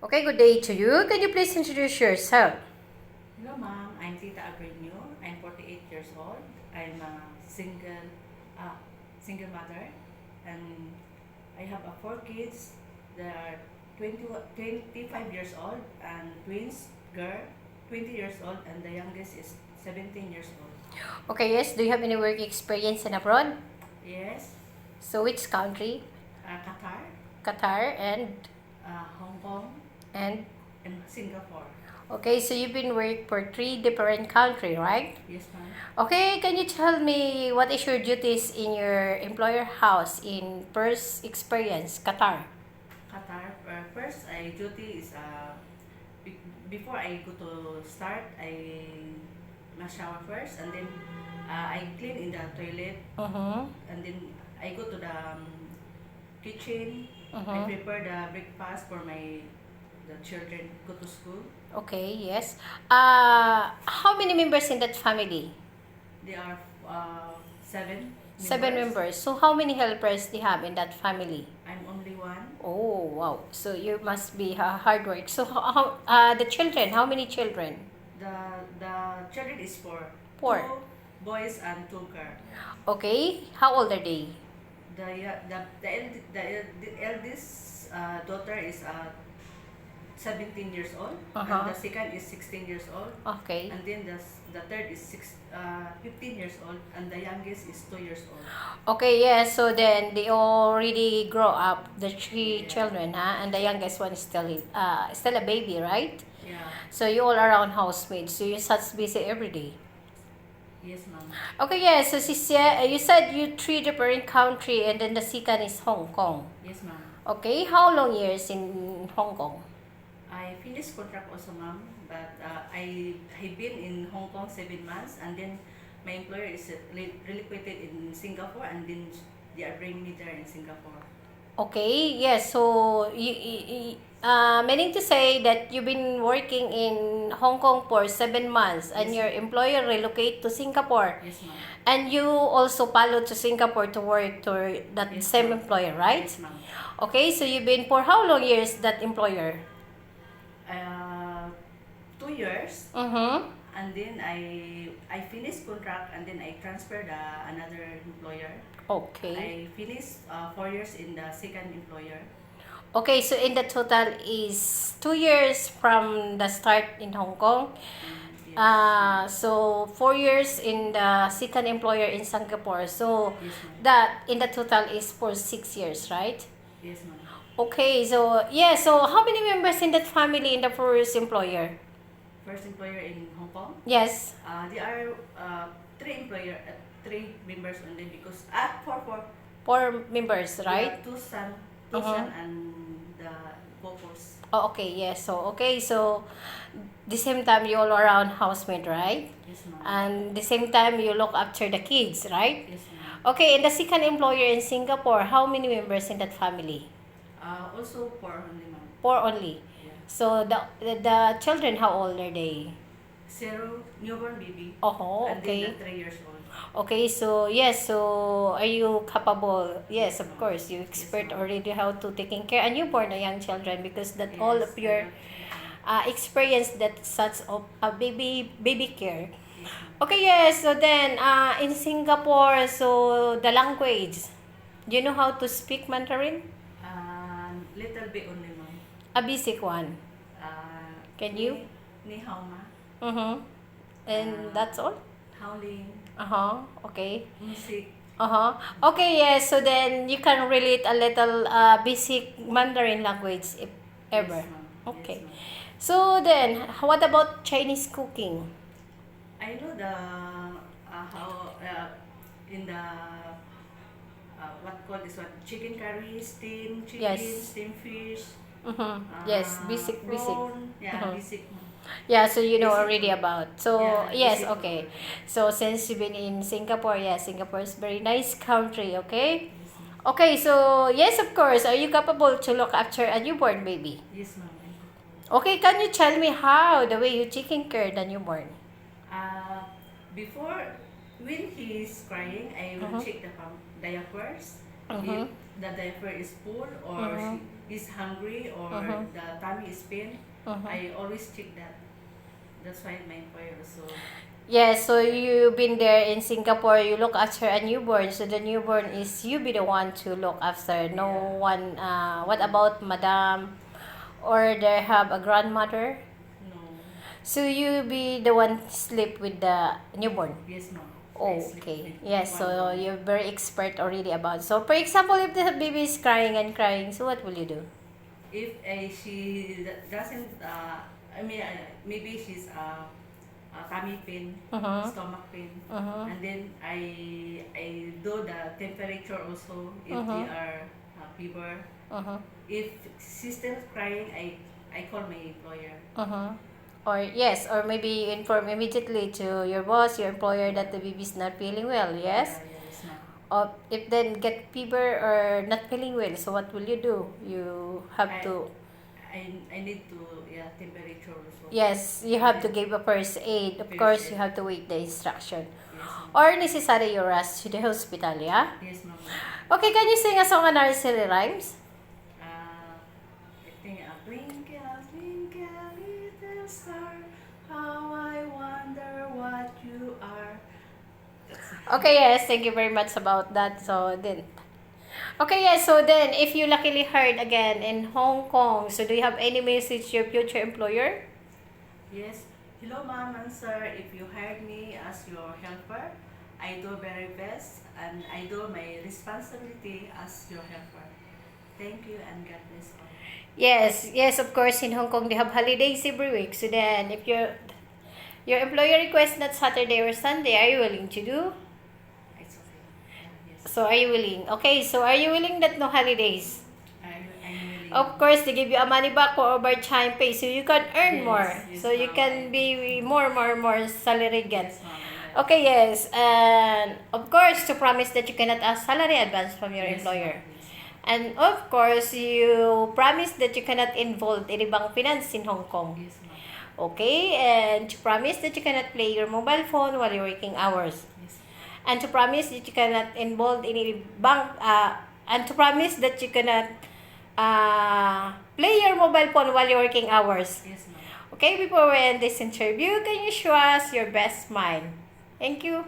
Okay, good day to you. Can you please introduce yourself? Hello, ma'am. I'm Tita Abreu. I'm 48 years old. I'm a uh, single mother, and I have four kids. They are 25 years old, and twins, girl, 20 years old, and the youngest is 17 years old. Okay, yes. Do you have any work experience in abroad? Yes, So, which country? Qatar, Qatar Hong Kong, and and Singapore. okay. So you've been working for three different countries, right? Yes, ma'am. Okay, can you tell me what is your duties in your employer house in first experience, Qatar? Qatar. First, I duty is be- before I go to start, I must shower first, and then I clean in the toilet, Mm-hmm. and then I go to the kitchen. I Mm-hmm. prepare the breakfast for the children go to school. Okay, yes. How many members in that family? They are seven Seven members. members. So how many helpers do you have in that family? I'm only one. Oh, wow. So you must be hard work. So the children, how many children? The the children is for Four. two boys and two girls. Okay. How old are they? The eldest daughter is 17 years old, and Uh-huh. the second is 16 years old, Okay. and then the third is 15 years old, and the youngest is 2 years old. Okay, yeah. So then they already grow up, the three Yeah, children, huh? And the youngest one is still a baby, right? yeah, So you all around housemates. So you're such busy every day. yes, ma'am. Okay, yeah. So you said you three different country, and then the second is Hong Kong. Yes, ma'am. Okay, how long years in Hong Kong? I finished contract also, ma'am, but I've been in Hong Kong 7 months, and then my employer is relocated in Singapore, and then they are bringing me there in Singapore. Okay, yes. So, meaning to say that you've been working in Hong Kong for 7 months and Yes, your employer relocate to Singapore yes, ma'am. and you also follow to Singapore to work to that Yes, same ma'am. employer, right? Yes, ma'am. Okay, so you've been for how long years that employer? uh, 2 years, Mm-hmm. and then I finished contract, and then I transferred another employer. Okay. I finished 4 years in the second employer. Okay, so in the total is 2 years from the start in Hong Kong. Yes. So 4 years in the second employer in Singapore. So Yes, ma'am. that in the total is for 6 years, right? Yes, ma'am. Okay, so yeah, so how many members in that family in the first employer? First employer in Hong Kong. Yes, There are three members only, because four. 4 members, There right? are two Uh-huh. son and the vocals. Oh, okay, yes. So the same time you all around housemate, right? Yes, ma'am. And the same time you look after the kids, right? Yes, ma'am. Okay, in the second employer in Singapore, how many members in that family? Also four only, ma'am. 4 only. Yeah. So the children, how old are they? Zero newborn baby. Oh, And okay. then the 3 years old. Okay, so yes, so are you capable? Yes, Yes, of ma'am. course, you Yes, expert ma'am. already how to taking care and newborn and young children because that all Yes, of your experience that such of a baby care. Yes, ma'am. Okay, yes. So then, in Singapore, so the language, do you know how to speak Mandarin? Little bit only, ma'am. A basic one. Can you? Ni hao ma. Mm-hmm. And that's all. Howling. Uh-huh. Okay. Music. Uh-huh. Okay, yes. So then you can relate a little basic Mandarin language if ever. Yes, ma'am. Okay. Yes, ma'am. So then, what about Chinese cooking? I know the how in the what call this one, chicken curry, steamed chicken, Yes. steamed fish, Mm-hmm. Yes, basic. prawn. Yeah, Mhm. basic. Yeah, so you know Basic already food. about. So Yeah, yes, basic okay. food. So since you've been in Singapore, yeah, Singapore is very nice country, okay? Yes, ma'am. Okay, so yes, of course. Are you capable to look after a newborn baby? Yes, ma'am. Okay, can you tell me how the way you taking care the newborn? Before, when he is crying, I will Mhm. check the diapers. Mhm. If the diaper is full, or Mhm. he's hungry or Mhm. the tummy is pain, Mhm. I always check that. That's why my employer also. Yes, so you've been there in Singapore, you look after a newborn, so the newborn is you be the one to look after, no Yeah. one, what about madam, or they have a grandmother? No. So you be the one sleep with the newborn? Yes, ma'am. I Oh, sleep okay. with Yes, one so room. you're very expert already about. So, for example, if the baby is crying and crying, so what will you do? If she doesn't, I mean, maybe she's tummy pain, Uh-huh. stomach pain, Uh-huh. and then I do the temperature also if they Uh-huh. are fever. Uh-huh. If she's still crying, I call my employer. Uh-huh. Or yes, or maybe you inform immediately to your boss, your employer that the baby is not feeling well, yes? Yeah, yes, ma'am. Or if then get fever or not feeling well, so what will you do? You have I to, I need to, yeah, temperature also. yes, you And have to then give a first aid. Of first course, you aid. have to wait the instruction. Yes, ma'am. Or necessary you rush to the hospital, yeah? Yes, ma'am. Okay, can you sing a song on nursery rhymes? I think twinkle, twinkle, little star, how I wonder what you are. That's Okay, yes, thank you very much about that. So then, okay, yes, so then if you luckily heard again in Hong Kong, so do you have any message to your future employer? Yes. Hello, ma'am and sir. If you hired me as your helper, I do very best and I do my responsibility as your helper. Thank you and God bless all. Yes, yes, of course, in Hong Kong they have holidays every week. So then, if your employer requests not Saturday or Sunday, are you willing to do? It's okay. Yes. So are you willing? Okay, so are you willing that no holidays? I'm willing. Of course, they give you a money back for overtime pay, so you can earn more. Yes, So you ma'am. can be more salary get. Yes, ma'am. I know. Okay, yes, and of course, to promise that you cannot ask salary advance from your Yes, employer. ma'am. Yes, ma'am. And of course, you promise that you cannot involve any bank finance in Hong Kong. Yes, ma'am. Okay, and to promise that you cannot play your mobile phone while you're working hours. Yes. And to promise that you cannot involve any bank, and to promise that you cannot play your mobile phone while you're working hours. Yes, ma'am. Okay, before we end this interview, can you show us your best smile? Thank you.